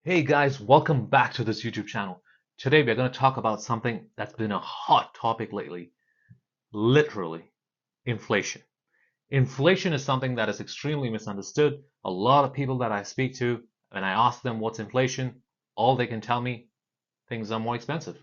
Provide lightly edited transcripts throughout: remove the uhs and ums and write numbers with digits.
Hey guys, welcome back to this YouTube channel. Today we're going to talk about something that's been a hot topic lately. Literally, inflation. Inflation is something that is extremely misunderstood. A lot of people that I speak to, when I ask them what's inflation, all they can tell me, things are more expensive.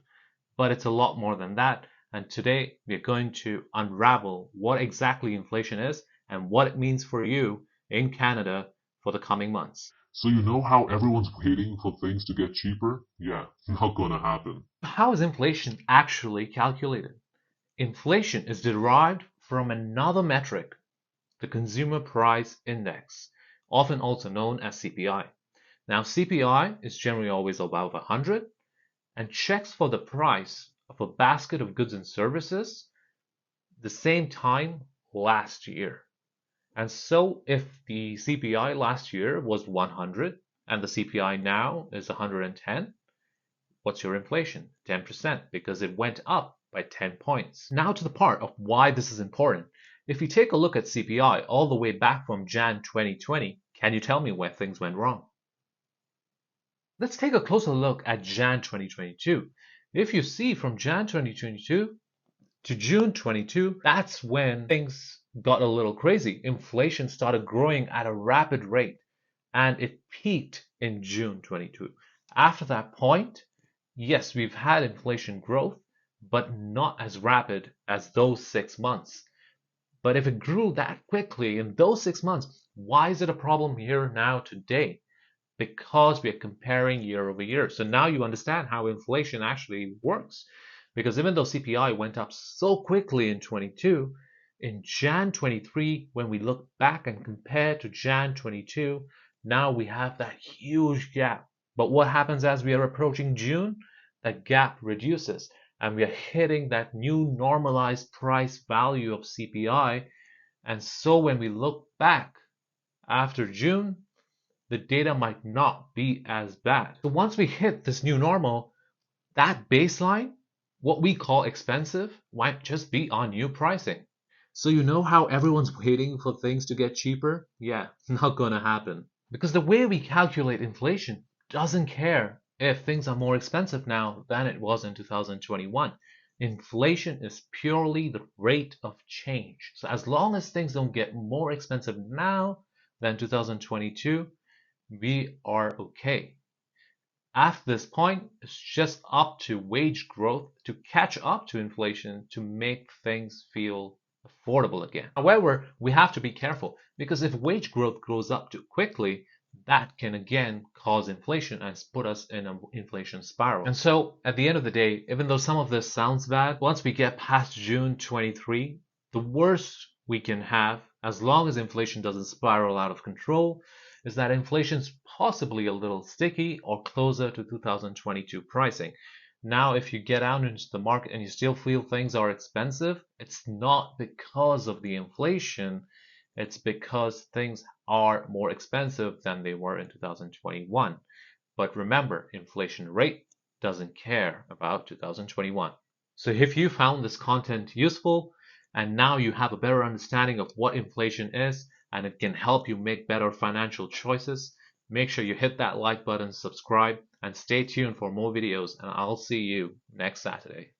But it's a lot more than that. And today we're going to unravel what exactly inflation is and what it means for you in Canada for the coming months. So you know how everyone's waiting for things to get cheaper? Yeah, not gonna happen. How is inflation actually calculated? Inflation is derived from another metric, the Consumer Price Index, often also known as CPI. Now, CPI is generally always above 100 and checks for the price of a basket of goods and services the same time last year. And so if the CPI last year was 100 and the CPI now is 110, what's your inflation? 10%, because it went up by 10 points. Now to the part of why this is important. If you take a look at CPI all the way back from Jan 2020, can you tell me where things went wrong? Let's take a closer look at Jan 2022. If you see from Jan 2022 to June 22, that's when things got a little crazy. Inflation started growing at a rapid rate and it peaked in June 22. After that point, yes, we've had inflation growth, but not as rapid as those 6 months. But if it grew that quickly in those 6 months, why is it a problem here now today? Because we are comparing year over year. So now you understand how inflation actually works. Because even though CPI went up so quickly in 22, in Jan 23, when we look back and compare to Jan 22, now we have that huge gap. But what happens as we are approaching June? That gap reduces and we are hitting that new normalized price value of CPI. And so when we look back after June, the data might not be as bad. So once we hit this new normal, that baseline, what we call expensive, might just be our new pricing. So you know how everyone's waiting for things to get cheaper? Yeah, not gonna happen. Because the way we calculate inflation doesn't care if things are more expensive now than it was in 2021. Inflation is purely the rate of change. So as long as things don't get more expensive now than 2022, we are okay. At this point, it's just up to wage growth to catch up to inflation to make things feel affordable again. However, we have to be careful because if wage growth grows up too quickly, that can again cause inflation and put us in an inflation spiral. And so at the end of the day, even though some of this sounds bad, once we get past June 23, the worst we can have, as long as inflation doesn't spiral out of control, is that inflation's possibly a little sticky or closer to 2022 pricing. Now, if you get out into the market and you still feel things are expensive, it's not because of the inflation, it's because things are more expensive than they were in 2021. But remember, inflation rate doesn't care about 2021. So if you found this content useful and now you have a better understanding of what inflation is and it can help you make better financial choices, make sure you hit that like button, subscribe, and stay tuned for more videos, and I'll see you next Saturday.